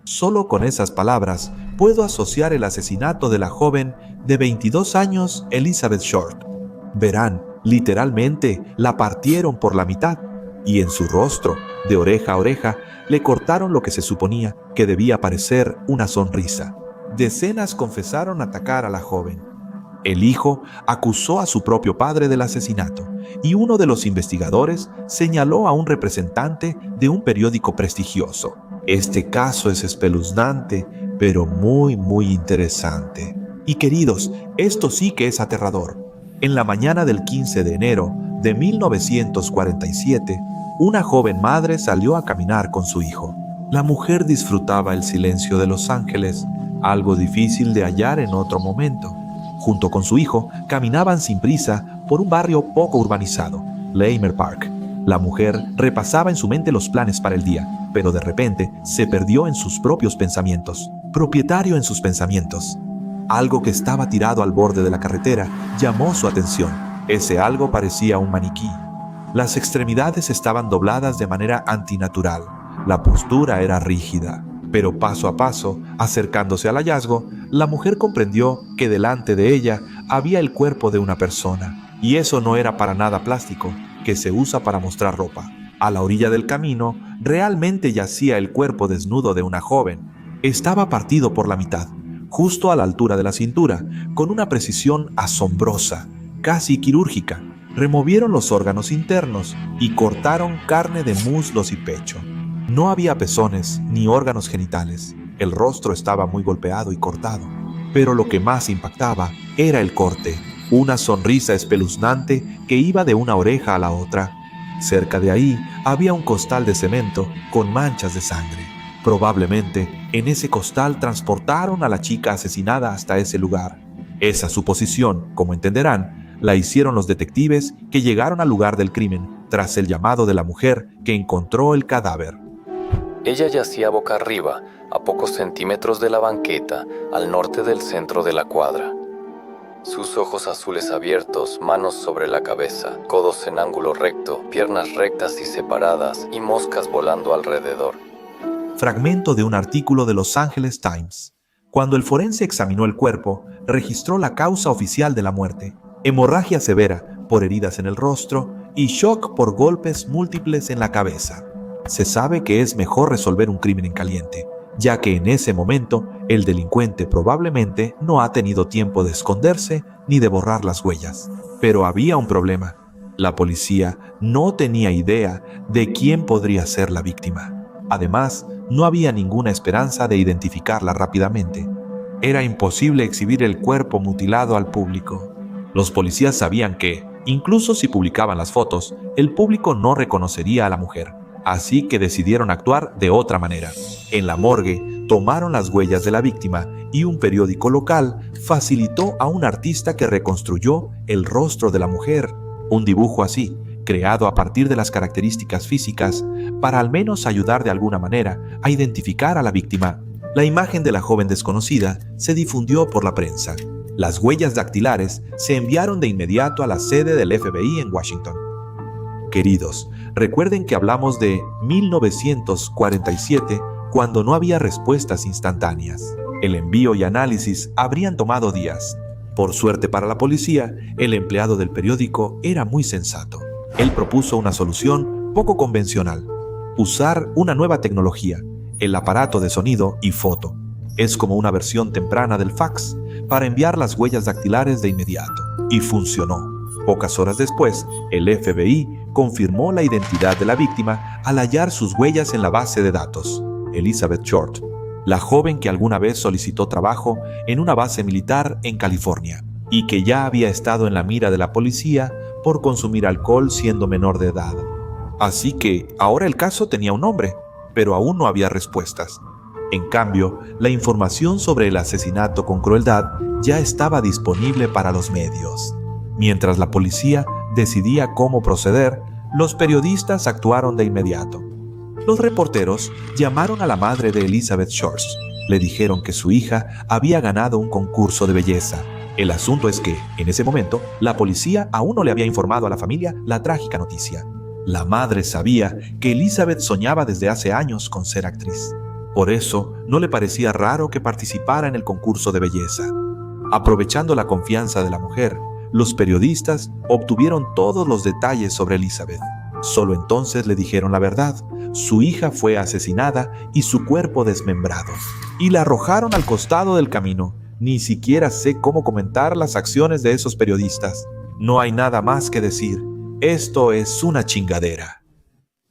Solo con esas palabras puedo asociar el asesinato de la joven de 22 años Elizabeth Short. Verán, literalmente la partieron por la mitad y en su rostro, de oreja a oreja, le cortaron lo que se suponía que debía parecer una sonrisa. Decenas confesaron atacar a la joven. El hijo acusó a su propio padre del asesinato y uno de los investigadores señaló a un representante de un periódico prestigioso. Este caso es espeluznante, pero muy interesante. Y queridos, esto sí que es aterrador. En la mañana del 15 de enero de 1947, una joven madre salió a caminar con su hijo. La mujer disfrutaba el silencio de Los Ángeles, algo difícil de hallar en otro momento. Junto con su hijo, caminaban sin prisa por un barrio poco urbanizado, Leimer Park. La mujer repasaba en su mente los planes para el día, pero de repente se perdió en sus propios pensamientos. Propietario en sus pensamientos. Algo que estaba tirado al borde de la carretera llamó su atención. Ese algo parecía un maniquí. Las extremidades estaban dobladas de manera antinatural. La postura era rígida. Pero paso a paso, acercándose al hallazgo, la mujer comprendió que delante de ella había el cuerpo de una persona. Y eso no era para nada plástico, que se usa para mostrar ropa. A la orilla del camino, realmente yacía el cuerpo desnudo de una joven. Estaba partido por la mitad, justo a la altura de la cintura, con una precisión asombrosa, casi quirúrgica. Removieron los órganos internos y cortaron carne de muslos y pecho. No había pezones ni órganos genitales. El rostro estaba muy golpeado y cortado. Pero lo que más impactaba era el corte, una sonrisa espeluznante que iba de una oreja a la otra. Cerca de ahí había un costal de cemento con manchas de sangre. Probablemente en ese costal transportaron a la chica asesinada hasta ese lugar. Esa suposición, como entenderán, la hicieron los detectives que llegaron al lugar del crimen tras el llamado de la mujer que encontró el cadáver. Ella yacía boca arriba, a pocos centímetros de la banqueta, al norte del centro de la cuadra. Sus ojos azules abiertos, manos sobre la cabeza, codos en ángulo recto, piernas rectas y separadas y moscas volando alrededor. Fragmento de un artículo de Los Angeles Times. Cuando el forense examinó el cuerpo, registró la causa oficial de la muerte: hemorragia severa por heridas en el rostro y shock por golpes múltiples en la cabeza. Se sabe que es mejor resolver un crimen en caliente, ya que en ese momento el delincuente probablemente no ha tenido tiempo de esconderse ni de borrar las huellas. Pero había un problema. La policía no tenía idea de quién podría ser la víctima. Además, no había ninguna esperanza de identificarla rápidamente. Era imposible exhibir el cuerpo mutilado al público. Los policías sabían que, incluso si publicaban las fotos, el público no reconocería a la mujer. Así que decidieron actuar de otra manera. En la morgue, tomaron las huellas de la víctima y un periódico local facilitó a un artista que reconstruyó el rostro de la mujer. Un dibujo así, creado a partir de las características físicas, para al menos ayudar de alguna manera a identificar a la víctima. La imagen de la joven desconocida se difundió por la prensa. Las huellas dactilares se enviaron de inmediato a la sede del FBI en Washington. Queridos, recuerden que hablamos de 1947, cuando no había respuestas instantáneas. El envío y análisis habrían tomado días. Por suerte para la policía, el empleado del periódico era muy sensato. Él propuso una solución poco convencional: usar una nueva tecnología, el aparato de sonido y foto. Es como una versión temprana del fax, para enviar las huellas dactilares de inmediato. Y funcionó. Pocas horas después, el FBI confirmó la identidad de la víctima al hallar sus huellas en la base de datos: Elizabeth Short, la joven que alguna vez solicitó trabajo en una base militar en California y que ya había estado en la mira de la policía por consumir alcohol siendo menor de edad. Así que ahora el caso tenía un nombre, pero aún no había respuestas. En cambio, la información sobre el asesinato con crueldad ya estaba disponible para los medios. Mientras la policía decidía cómo proceder, los periodistas actuaron de inmediato. Los reporteros llamaron a la madre de Elizabeth Short. Le dijeron que su hija había ganado un concurso de belleza. El asunto es que, en ese momento, la policía aún no le había informado a la familia la trágica noticia. La madre sabía que Elizabeth soñaba desde hace años con ser actriz. Por eso, no le parecía raro que participara en el concurso de belleza. Aprovechando la confianza de la mujer, los periodistas obtuvieron todos los detalles sobre Elizabeth. Solo entonces le dijeron la verdad. Su hija fue asesinada y su cuerpo desmembrado. Y la arrojaron al costado del camino. Ni siquiera sé cómo comentar las acciones de esos periodistas. No hay nada más que decir. Esto es una chingadera.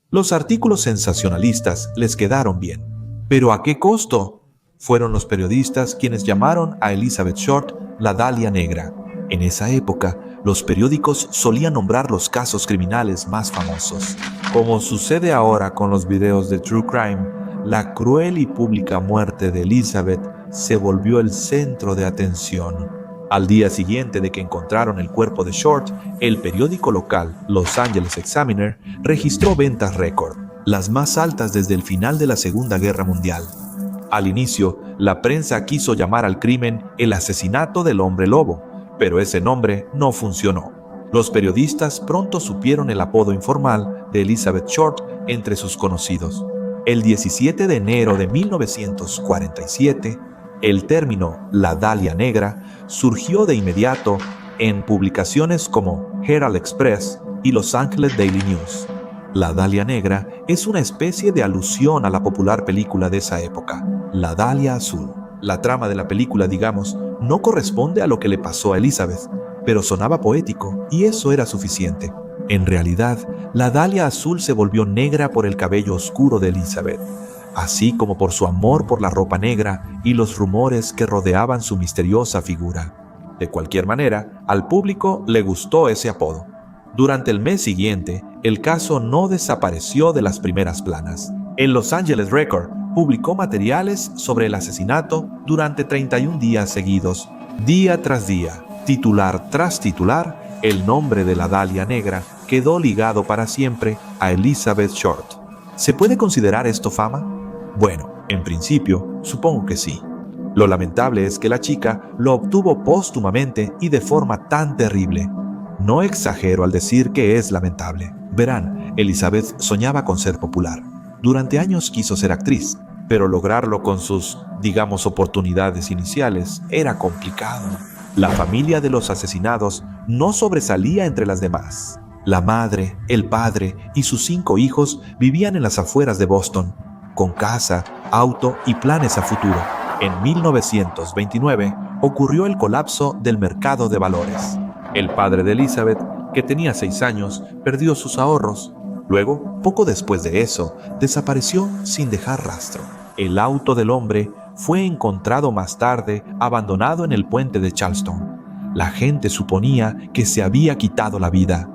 Los artículos sensacionalistas les quedaron bien. ¿Pero a qué costo? Fueron los periodistas quienes llamaron a Elizabeth Short la Dalia Negra. En esa época, los periódicos solían nombrar los casos criminales más famosos. Como sucede ahora con los videos de True Crime, la cruel y pública muerte de Elizabeth se volvió el centro de atención. Al día siguiente de que encontraron el cuerpo de Short, el periódico local, Los Angeles Examiner, registró ventas récord, las más altas desde el final de la Segunda Guerra Mundial. Al inicio, la prensa quiso llamar al crimen el asesinato del hombre lobo, pero ese nombre no funcionó. Los periodistas pronto supieron el apodo informal de Elizabeth Short entre sus conocidos. El 17 de enero de 1947, el término la Dalia Negra surgió de inmediato en publicaciones como Herald Express y Los Angeles Daily News. La Dalia Negra es una especie de alusión a la popular película de esa época, La Dalia Azul. La trama de la película, digamos, no corresponde a lo que le pasó a Elizabeth, pero sonaba poético y eso era suficiente. En realidad, la Dalia Azul se volvió negra por el cabello oscuro de Elizabeth, así como por su amor por la ropa negra y los rumores que rodeaban su misteriosa figura. De cualquier manera, al público le gustó ese apodo. Durante el mes siguiente, el caso no desapareció de las primeras planas. El Los Angeles Record publicó materiales sobre el asesinato durante 31 días seguidos. Día tras día, titular tras titular, el nombre de la Dalia Negra quedó ligado para siempre a Elizabeth Short. ¿Se puede considerar esto fama? Bueno, en principio, supongo que sí. Lo lamentable es que la chica lo obtuvo póstumamente y de forma tan terrible. No exagero al decir que es lamentable. Verán, Elizabeth soñaba con ser popular. Durante años quiso ser actriz, pero lograrlo con sus, digamos, oportunidades iniciales era complicado. La familia de los asesinados no sobresalía entre las demás. La madre, el padre y sus 5 hijos vivían en las afueras de Boston, con casa, auto y planes a futuro. En 1929 ocurrió el colapso del mercado de valores. El padre de Elizabeth, que tenía 6 años, perdió sus ahorros. Luego, poco después de eso, desapareció sin dejar rastro. El auto del hombre fue encontrado más tarde abandonado en el puente de Charleston. La gente suponía que se había quitado la vida.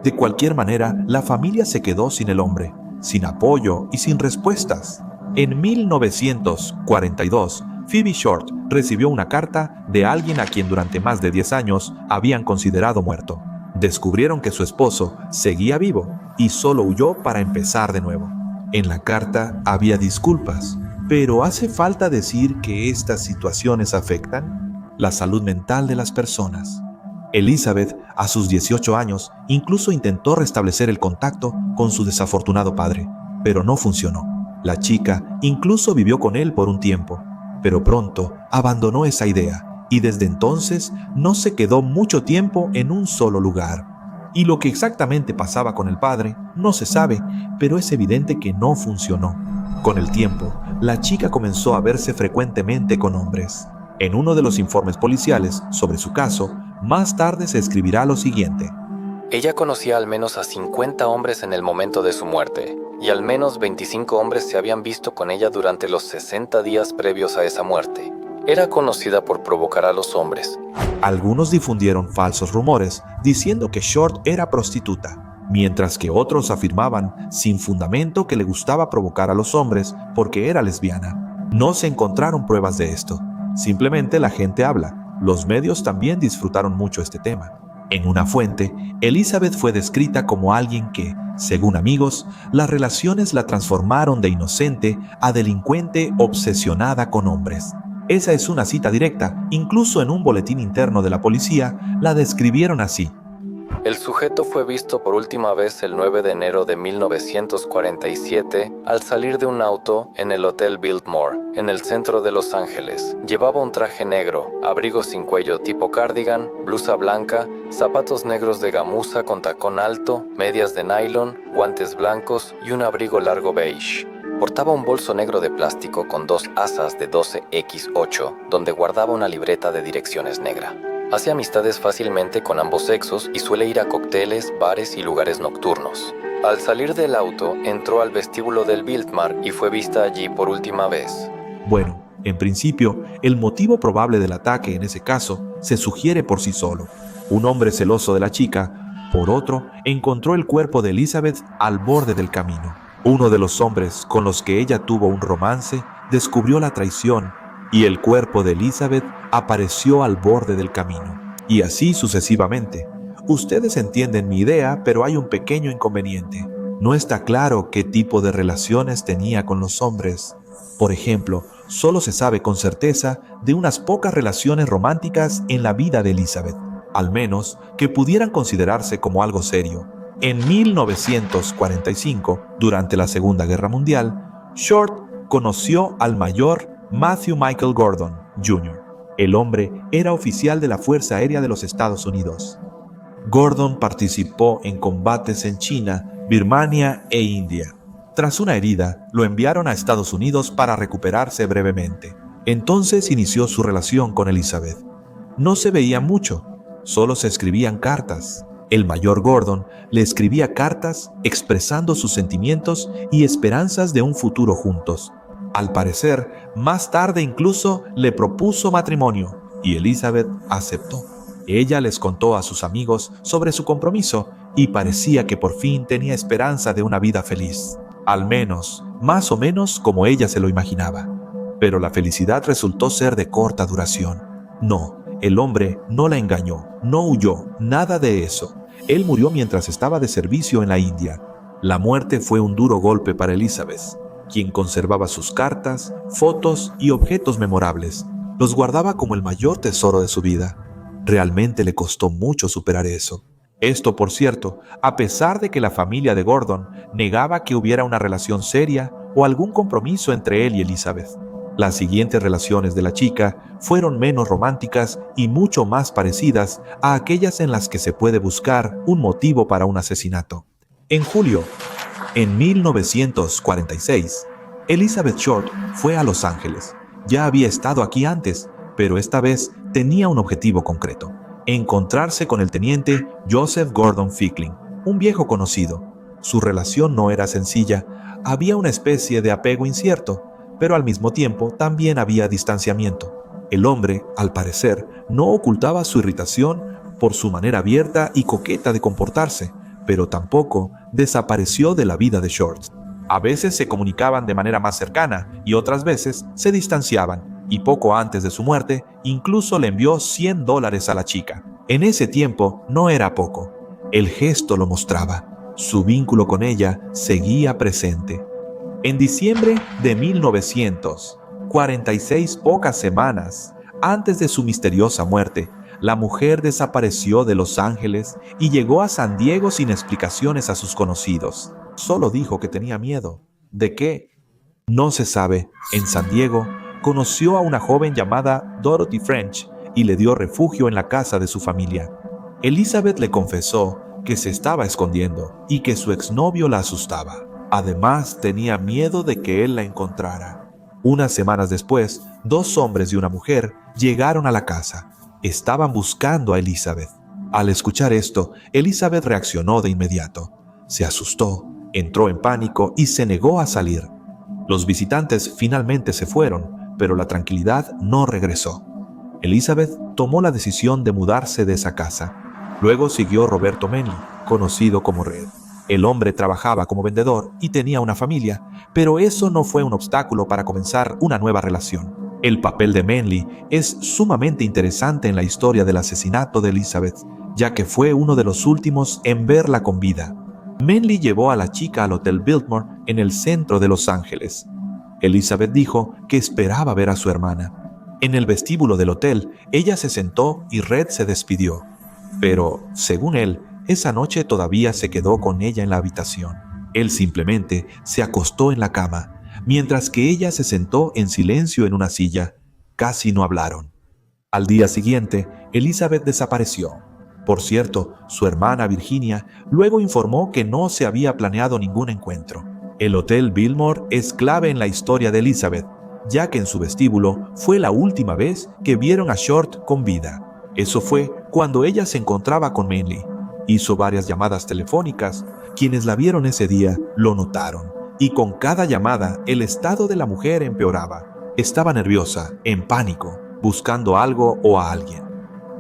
De cualquier manera, la familia se quedó sin el hombre, sin apoyo y sin respuestas. En 1942, Phoebe Short recibió una carta de alguien a quien durante más de 10 años habían considerado muerto. Descubrieron que su esposo seguía vivo y solo huyó para empezar de nuevo. En la carta había disculpas, pero ¿hace falta decir que estas situaciones afectan la salud mental de las personas? Elizabeth, a sus 18 años, incluso intentó restablecer el contacto con su desafortunado padre, pero no funcionó. La chica incluso vivió con él por un tiempo, pero pronto abandonó esa idea y desde entonces no se quedó mucho tiempo en un solo lugar. Y lo que exactamente pasaba con el padre no se sabe, pero es evidente que no funcionó. Con el tiempo, la chica comenzó a verse frecuentemente con hombres. En uno de los informes policiales sobre su caso, más tarde se escribirá lo siguiente. Ella conocía al menos a 50 hombres en el momento de su muerte, y al menos 25 hombres se habían visto con ella durante los 60 días previos a esa muerte. Era conocida por provocar a los hombres. Algunos difundieron falsos rumores diciendo que Short era prostituta, mientras que otros afirmaban sin fundamento que le gustaba provocar a los hombres porque era lesbiana. No se encontraron pruebas de esto, simplemente la gente habla. Los medios también disfrutaron mucho este tema. En una fuente, Elizabeth fue descrita como alguien que, según amigos, las relaciones la transformaron de inocente a delincuente obsesionada con hombres. Esa es una cita directa, incluso en un boletín interno de la policía la describieron así. El sujeto fue visto por última vez el 9 de enero de 1947 al salir de un auto en el Hotel Biltmore, en el centro de Los Ángeles. Llevaba un traje negro, abrigo sin cuello tipo cardigan, blusa blanca, zapatos negros de gamuza con tacón alto, medias de nylon, guantes blancos y un abrigo largo beige. Portaba un bolso negro de plástico con 2 asas de 12x8, donde guardaba una libreta de direcciones negra. Hace amistades fácilmente con ambos sexos y suele ir a cócteles, bares y lugares nocturnos. Al salir del auto, entró al vestíbulo del Biltmore y fue vista allí por última vez. Bueno, en principio, el motivo probable del ataque en ese caso se sugiere por sí solo. Un hombre celoso de la chica, por otro, encontró el cuerpo de Elizabeth al borde del camino. Uno de los hombres con los que ella tuvo un romance descubrió la traición y el cuerpo de Elizabeth apareció al borde del camino. Y así sucesivamente. Ustedes entienden mi idea, pero hay un pequeño inconveniente. No está claro qué tipo de relaciones tenía con los hombres. Por ejemplo, solo se sabe con certeza de unas pocas relaciones románticas en la vida de Elizabeth, al menos que pudieran considerarse como algo serio. En 1945, durante la Segunda Guerra Mundial, Short conoció al mayor Matthew Michael Gordon, Jr. El hombre era oficial de la Fuerza Aérea de los Estados Unidos. Gordon participó en combates en China, Birmania e India. Tras una herida, lo enviaron a Estados Unidos para recuperarse brevemente. Entonces inició su relación con Elizabeth. No se veían mucho, solo se escribían cartas. El mayor Gordon le escribía cartas expresando sus sentimientos y esperanzas de un futuro juntos. Al parecer, más tarde incluso le propuso matrimonio y Elizabeth aceptó. Ella les contó a sus amigos sobre su compromiso y parecía que por fin tenía esperanza de una vida feliz. Al menos, más o menos como ella se lo imaginaba. Pero la felicidad resultó ser de corta duración. No, el hombre no la engañó, no huyó, nada de eso. Él murió mientras estaba de servicio en la India. La muerte fue un duro golpe para Elizabeth, quien conservaba sus cartas, fotos y objetos memorables. Los guardaba como el mayor tesoro de su vida. Realmente le costó mucho superar eso. Esto, por cierto, a pesar de que la familia de Gordon negaba que hubiera una relación seria o algún compromiso entre él y Elizabeth. Las siguientes relaciones de la chica fueron menos románticas y mucho más parecidas a aquellas en las que se puede buscar un motivo para un asesinato. En julio, en 1946, Elizabeth Short fue a Los Ángeles. Ya había estado aquí antes, pero esta vez tenía un objetivo concreto: encontrarse con el teniente Joseph Gordon Fickling, un viejo conocido. Su relación no era sencilla, había una especie de apego incierto, pero al mismo tiempo también había distanciamiento. El hombre, al parecer, no ocultaba su irritación por su manera abierta y coqueta de comportarse, pero tampoco desapareció de la vida de Short. A veces se comunicaban de manera más cercana y otras veces se distanciaban, y poco antes de su muerte incluso le envió $100 a la chica. En ese tiempo no era poco. El gesto lo mostraba. Su vínculo con ella seguía presente. En diciembre de 1946, pocas semanas antes de su misteriosa muerte, la mujer desapareció de Los Ángeles y llegó a San Diego sin explicaciones a sus conocidos. Solo dijo que tenía miedo. ¿De qué? No se sabe. En San Diego, conoció a una joven llamada Dorothy French y le dio refugio en la casa de su familia. Elizabeth le confesó que se estaba escondiendo y que su exnovio la asustaba. Además, tenía miedo de que él la encontrara. Unas semanas después, 2 hombres y una mujer llegaron a la casa. Estaban buscando a Elizabeth. Al escuchar esto, Elizabeth reaccionó de inmediato. Se asustó, entró en pánico y se negó a salir. Los visitantes finalmente se fueron, pero la tranquilidad no regresó. Elizabeth tomó la decisión de mudarse de esa casa. Luego siguió Roberto Manley, conocido como Red. El hombre trabajaba como vendedor y tenía una familia, pero eso no fue un obstáculo para comenzar una nueva relación. El papel de Manley es sumamente interesante en la historia del asesinato de Elizabeth, ya que fue uno de los últimos en verla con vida. Manley llevó a la chica al Hotel Biltmore en el centro de Los Ángeles. Elizabeth dijo que esperaba ver a su hermana. En el vestíbulo del hotel, ella se sentó y Red se despidió. Pero, según él, esa noche todavía se quedó con ella en la habitación. Él simplemente se acostó en la cama, mientras que ella se sentó en silencio en una silla. Casi no hablaron. Al día siguiente, Elizabeth desapareció. Por cierto, su hermana Virginia luego informó que no se había planeado ningún encuentro. El Hotel Biltmore es clave en la historia de Elizabeth, ya que en su vestíbulo fue la última vez que vieron a Short con vida. Eso fue cuando ella se encontraba con Manley. Hizo varias llamadas telefónicas. Quienes la vieron ese día lo notaron, y con cada llamada el estado de la mujer empeoraba. Estaba nerviosa, en pánico, buscando algo o a alguien.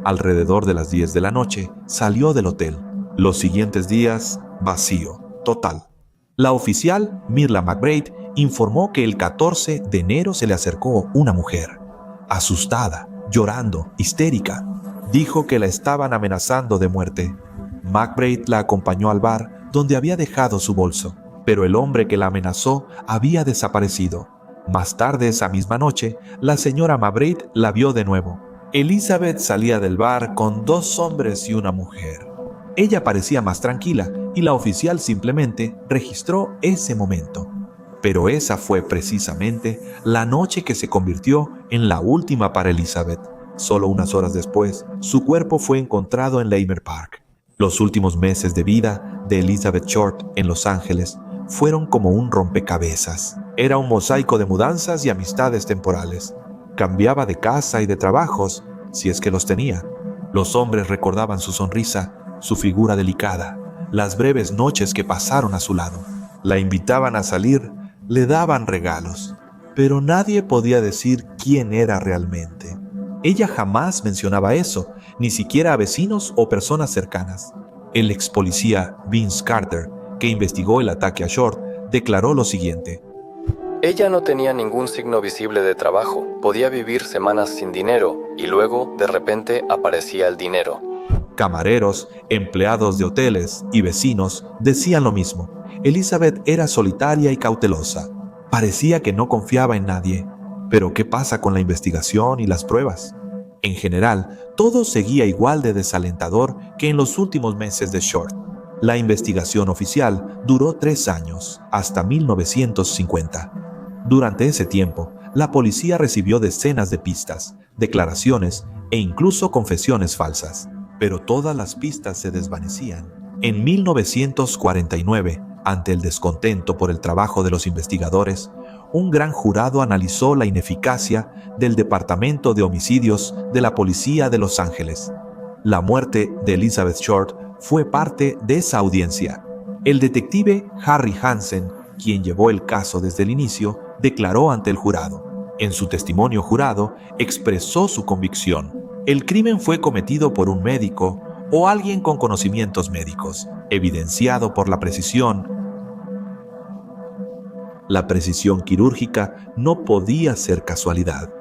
Alrededor de las 10 de la noche salió del hotel. Los siguientes días, vacío, total. La oficial, Mirla McBride, informó que el 14 de enero se le acercó una mujer. Asustada, llorando, histérica. Dijo que la estaban amenazando de muerte. McBride la acompañó al bar donde había dejado su bolso, pero el hombre que la amenazó había desaparecido. Más tarde esa misma noche, la señora McBride la vio de nuevo. Elizabeth salía del bar con 2 hombres y una mujer. Ella parecía más tranquila y la oficial simplemente registró ese momento. Pero esa fue precisamente la noche que se convirtió en la última para Elizabeth. Solo unas horas después, su cuerpo fue encontrado en Leimert Park. Los últimos meses de vida de Elizabeth Short en Los Ángeles fueron como un rompecabezas. Era un mosaico de mudanzas y amistades temporales. Cambiaba de casa y de trabajos, si es que los tenía. Los hombres recordaban su sonrisa, su figura delicada, las breves noches que pasaron a su lado. La invitaban a salir, le daban regalos, pero nadie podía decir quién era realmente. Ella jamás mencionaba eso, ni siquiera a vecinos o personas cercanas. El ex policía Vince Carter, que investigó el ataque a Short, declaró lo siguiente: ella no tenía ningún signo visible de trabajo, podía vivir semanas sin dinero y luego, de repente, aparecía el dinero. Camareros, empleados de hoteles y vecinos decían lo mismo. Elizabeth era solitaria y cautelosa. Parecía que no confiaba en nadie. Pero ¿qué pasa con la investigación y las pruebas? En general, todo seguía igual de desalentador que en los últimos meses de Short. La investigación oficial duró 3 años, hasta 1950. Durante ese tiempo, la policía recibió decenas de pistas, declaraciones e incluso confesiones falsas. Pero todas las pistas se desvanecían. En 1949, ante el descontento por el trabajo de los investigadores, un gran jurado analizó la ineficacia del Departamento de Homicidios de la Policía de Los Ángeles. La muerte de Elizabeth Short fue parte de esa audiencia. El detective Harry Hansen, quien llevó el caso desde el inicio, declaró ante el jurado. En su testimonio jurado, expresó su convicción. El crimen fue cometido por un médico o alguien con conocimientos médicos, evidenciado por la precisión. La precisión quirúrgica no podía ser casualidad.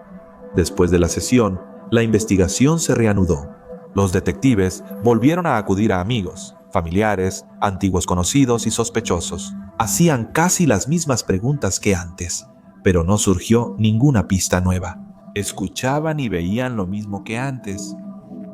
Después de la sesión, la investigación se reanudó. Los detectives volvieron a acudir a amigos, familiares, antiguos conocidos y sospechosos. Hacían casi las mismas preguntas que antes, pero no surgió ninguna pista nueva. Escuchaban y veían lo mismo que antes.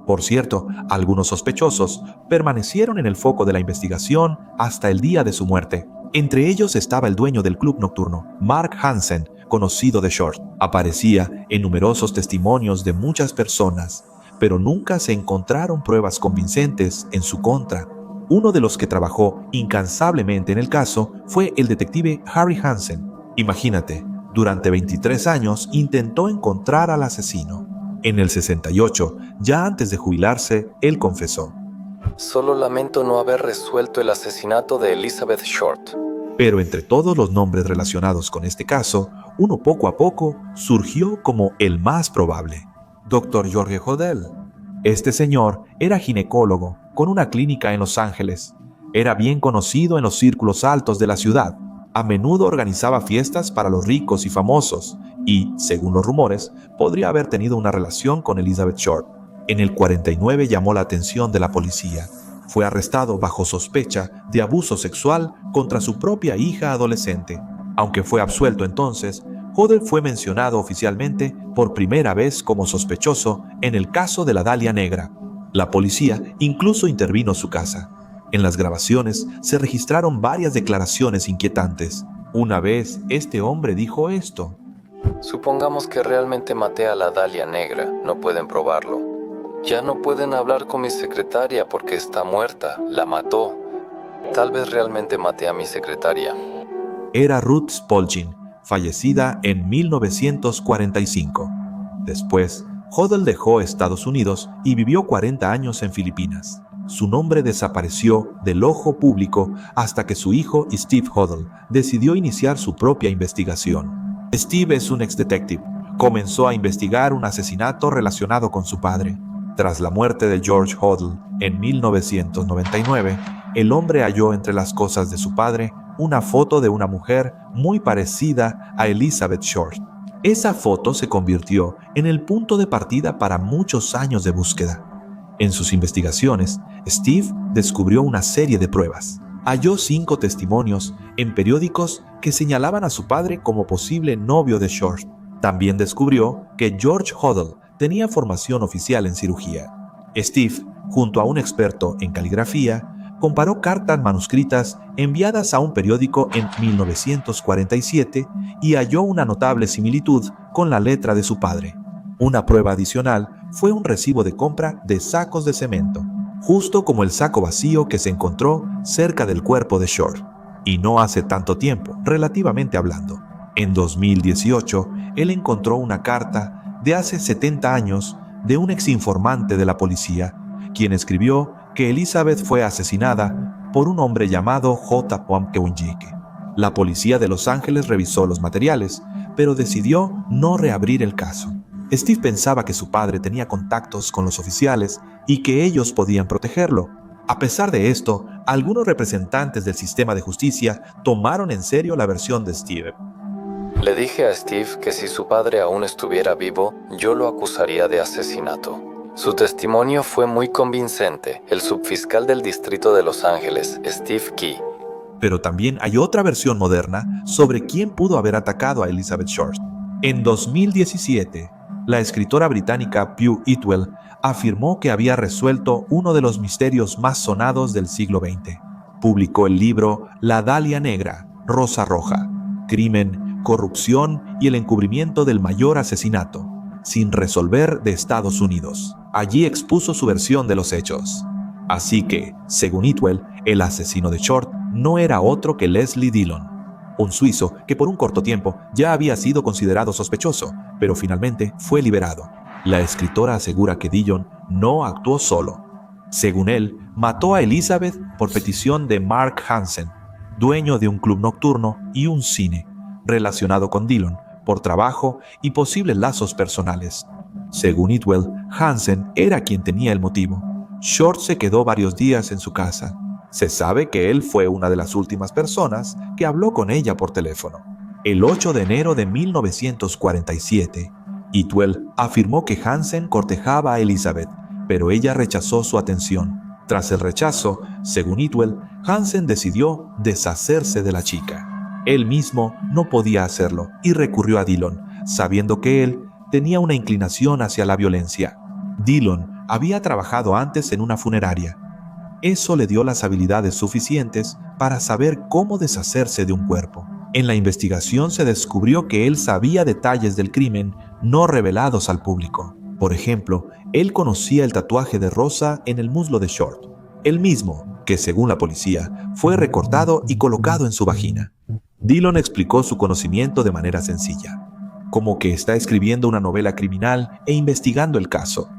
Por cierto, algunos sospechosos permanecieron en el foco de la investigación hasta el día de su muerte. Entre ellos estaba el dueño del club nocturno, Mark Hansen, conocido de Short. Aparecía en numerosos testimonios de muchas personas, pero nunca se encontraron pruebas convincentes en su contra. Uno de los que trabajó incansablemente en el caso fue el detective Harry Hansen. Imagínate, durante 23 años intentó encontrar al asesino. En el 68, ya antes de jubilarse, él confesó: solo lamento no haber resuelto el asesinato de Elizabeth Short. Pero entre todos los nombres relacionados con este caso, uno poco a poco surgió como el más probable: Dr. George Hodel. Este señor era ginecólogo con una clínica en Los Ángeles. Era bien conocido en los círculos altos de la ciudad. A menudo organizaba fiestas para los ricos y famosos y, según los rumores, podría haber tenido una relación con Elizabeth Short. En el 49 llamó la atención de la policía. Fue arrestado bajo sospecha de abuso sexual contra su propia hija adolescente. Aunque fue absuelto entonces, Hodel fue mencionado oficialmente por primera vez como sospechoso en el caso de la Dalia Negra. La policía incluso intervino su casa. En las grabaciones se registraron varias declaraciones inquietantes. Una vez, este hombre dijo esto: Supongamos que realmente maté a la Dalia Negra, no pueden probarlo. Ya no pueden hablar con mi secretaria porque está muerta, la mató. Tal vez realmente maté a mi secretaria. Era Ruth Spolgin, fallecida en 1945. Después, Hodel dejó Estados Unidos y vivió 40 años en Filipinas. Su nombre desapareció del ojo público hasta que su hijo Steve Hodel decidió iniciar su propia investigación. Steve es un ex-detective. Comenzó a investigar un asesinato relacionado con su padre. Tras la muerte de George Hodel en 1999, el hombre halló entre las cosas de su padre una foto de una mujer muy parecida a Elizabeth Short. Esa foto se convirtió en el punto de partida para muchos años de búsqueda. En sus investigaciones, Steve descubrió una serie de pruebas. Halló 5 testimonios en periódicos que señalaban a su padre como posible novio de Short. También descubrió que George Hodel tenía formación oficial en cirugía. Steve, junto a un experto en caligrafía, comparó cartas manuscritas enviadas a un periódico en 1947 y halló una notable similitud con la letra de su padre. Una prueba adicional fue un recibo de compra de sacos de cemento, justo como el saco vacío que se encontró cerca del cuerpo de Short. Y no hace tanto tiempo, relativamente hablando. En 2018, él encontró una carta de hace 70 años de un exinformante de la policía, quien escribió que Elizabeth fue asesinada por un hombre llamado J. Puamkewinjike. La policía de Los Ángeles revisó los materiales, pero decidió no reabrir el caso. Steve pensaba que su padre tenía contactos con los oficiales y que ellos podían protegerlo. A pesar de esto, algunos representantes del sistema de justicia tomaron en serio la versión de Steve. Le dije a Steve que si su padre aún estuviera vivo, yo lo acusaría de asesinato. Su testimonio fue muy convincente. El subfiscal del distrito de Los Ángeles, Steve Key. Pero también hay otra versión moderna sobre quién pudo haber atacado a Elizabeth Short. En 2017, la escritora británica Pugh Itwell afirmó que había resuelto uno de los misterios más sonados del siglo XX. Publicó el libro La Dalia Negra, Rosa Roja, Crimen, Corrupción y el encubrimiento del mayor asesinato sin resolver de Estados Unidos. Allí expuso su versión de los hechos. Así que, según Itwell, el asesino de Short no era otro que Leslie Dillon, un suizo que por un corto tiempo ya había sido considerado sospechoso, pero finalmente fue liberado. La escritora asegura que Dillon no actuó solo. Según él, mató a Elizabeth por petición de Mark Hansen, dueño de un club nocturno y un cine, relacionado con Dillon por trabajo y posibles lazos personales. Según Itwell, Hansen era quien tenía el motivo. Short se quedó varios días en su casa. Se sabe que él fue una de las últimas personas que habló con ella por teléfono. El 8 de enero de 1947, Itwell afirmó que Hansen cortejaba a Elizabeth, pero ella rechazó su atención. Tras el rechazo, según Itwell, Hansen decidió deshacerse de la chica. Él mismo no podía hacerlo y recurrió a Dillon, sabiendo que él tenía una inclinación hacia la violencia. Dillon había trabajado antes en una funeraria. Eso le dio las habilidades suficientes para saber cómo deshacerse de un cuerpo. En la investigación se descubrió que él sabía detalles del crimen no revelados al público. Por ejemplo, él conocía el tatuaje de rosa en el muslo de Short, el mismo que, según la policía, fue recortado y colocado en su vagina. Dillon explicó su conocimiento de manera sencilla, como que está escribiendo una novela criminal e investigando el caso,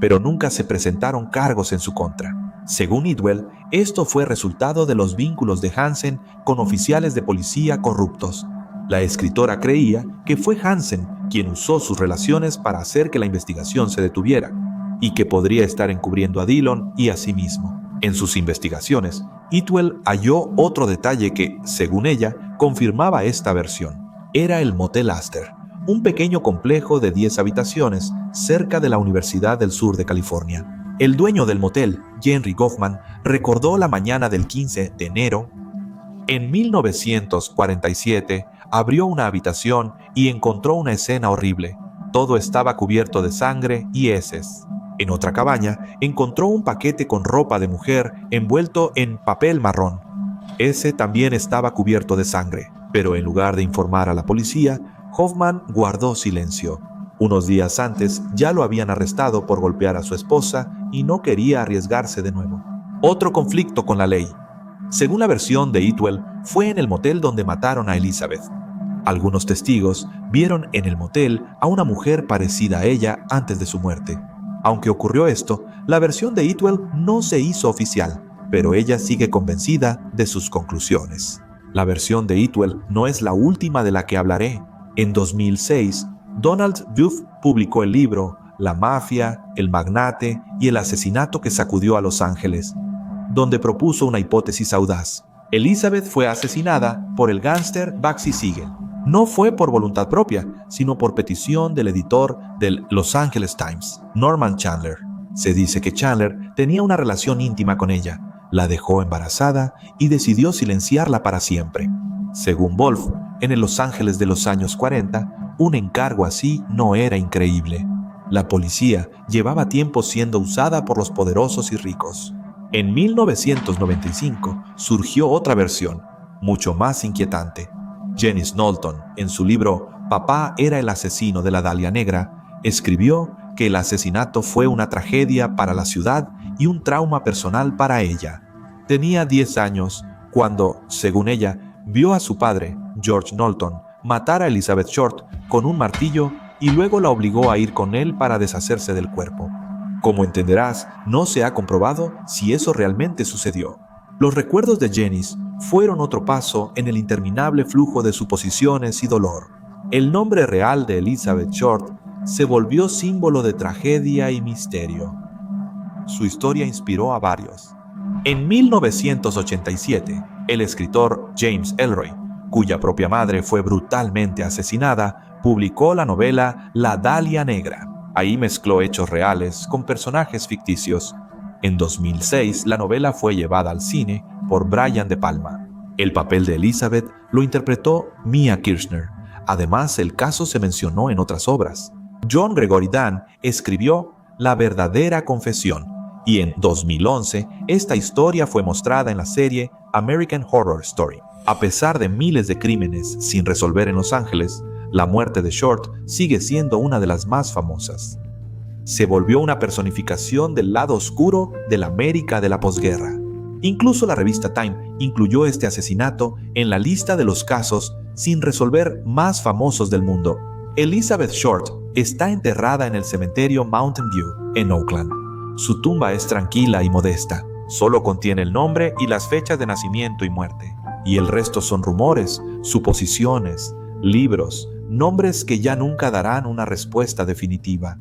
pero nunca se presentaron cargos en su contra. Según Itwell, esto fue resultado de los vínculos de Hansen con oficiales de policía corruptos. La escritora creía que fue Hansen quien usó sus relaciones para hacer que la investigación se detuviera, y que podría estar encubriendo a Dillon y a sí mismo. En sus investigaciones, Itwell halló otro detalle que, según ella, confirmaba esta versión. Era el Motel Astor, un pequeño complejo de 10 habitaciones cerca de la Universidad del Sur de California. El dueño del motel, Henry Goffman, recordó la mañana del 15 de enero. En 1947, abrió una habitación y encontró una escena horrible. Todo estaba cubierto de sangre y heces. En otra cabaña encontró un paquete con ropa de mujer envuelto en papel marrón. Ese también estaba cubierto de sangre, pero en lugar de informar a la policía, Hoffman guardó silencio. Unos días antes ya lo habían arrestado por golpear a su esposa y no quería arriesgarse de nuevo. Otro conflicto con la ley. Según la versión de Itwell, fue en el motel donde mataron a Elizabeth. Algunos testigos vieron en el motel a una mujer parecida a ella antes de su muerte. Aunque ocurrió esto, la versión de Itwell no se hizo oficial, pero ella sigue convencida de sus conclusiones. La versión de Itwell no es la última de la que hablaré. En 2006, Donald Duff publicó el libro La mafia, el magnate y el asesinato que sacudió a Los Ángeles, donde propuso una hipótesis audaz. Elizabeth fue asesinada por el gángster Bugsy Siegel. No fue por voluntad propia, sino por petición del editor del Los Angeles Times, Norman Chandler. Se dice que Chandler tenía una relación íntima con ella, la dejó embarazada y decidió silenciarla para siempre. Según Wolf, en el Los Ángeles de los años 40, un encargo así no era increíble. La policía llevaba tiempo siendo usada por los poderosos y ricos. En 1995 surgió otra versión, mucho más inquietante. Janice Knowlton, en su libro Papá era el asesino de la Dalia Negra, escribió que el asesinato fue una tragedia para la ciudad y un trauma personal para ella. Tenía 10 años cuando, según ella, vio a su padre, George Knowlton, matar a Elizabeth Short con un martillo y luego la obligó a ir con él para deshacerse del cuerpo. Como entenderás, no se ha comprobado si eso realmente sucedió. Los recuerdos de Janice fueron otro paso en el interminable flujo de suposiciones y dolor. El nombre real de Elizabeth Short se volvió símbolo de tragedia y misterio. Su historia inspiró a varios. En 1987, el escritor James Ellroy, cuya propia madre fue brutalmente asesinada, publicó la novela La Dalia Negra. Ahí mezcló hechos reales con personajes ficticios. En 2006, la novela fue llevada al cine por Brian De Palma. El papel de Elizabeth lo interpretó Mia Kirshner. Además, el caso se mencionó en otras obras. John Gregory Dunn escribió La verdadera confesión, y en 2011 esta historia fue mostrada en la serie American Horror Story. A pesar de miles de crímenes sin resolver en Los Ángeles, la muerte de Short sigue siendo una de las más famosas. Se volvió una personificación del lado oscuro de la América de la posguerra. Incluso la revista Time incluyó este asesinato en la lista de los casos sin resolver más famosos del mundo. Elizabeth Short está enterrada en el cementerio Mountain View, en Oakland. Su tumba es tranquila y modesta. Solo contiene el nombre y las fechas de nacimiento y muerte. Y el resto son rumores, suposiciones, libros, nombres que ya nunca darán una respuesta definitiva.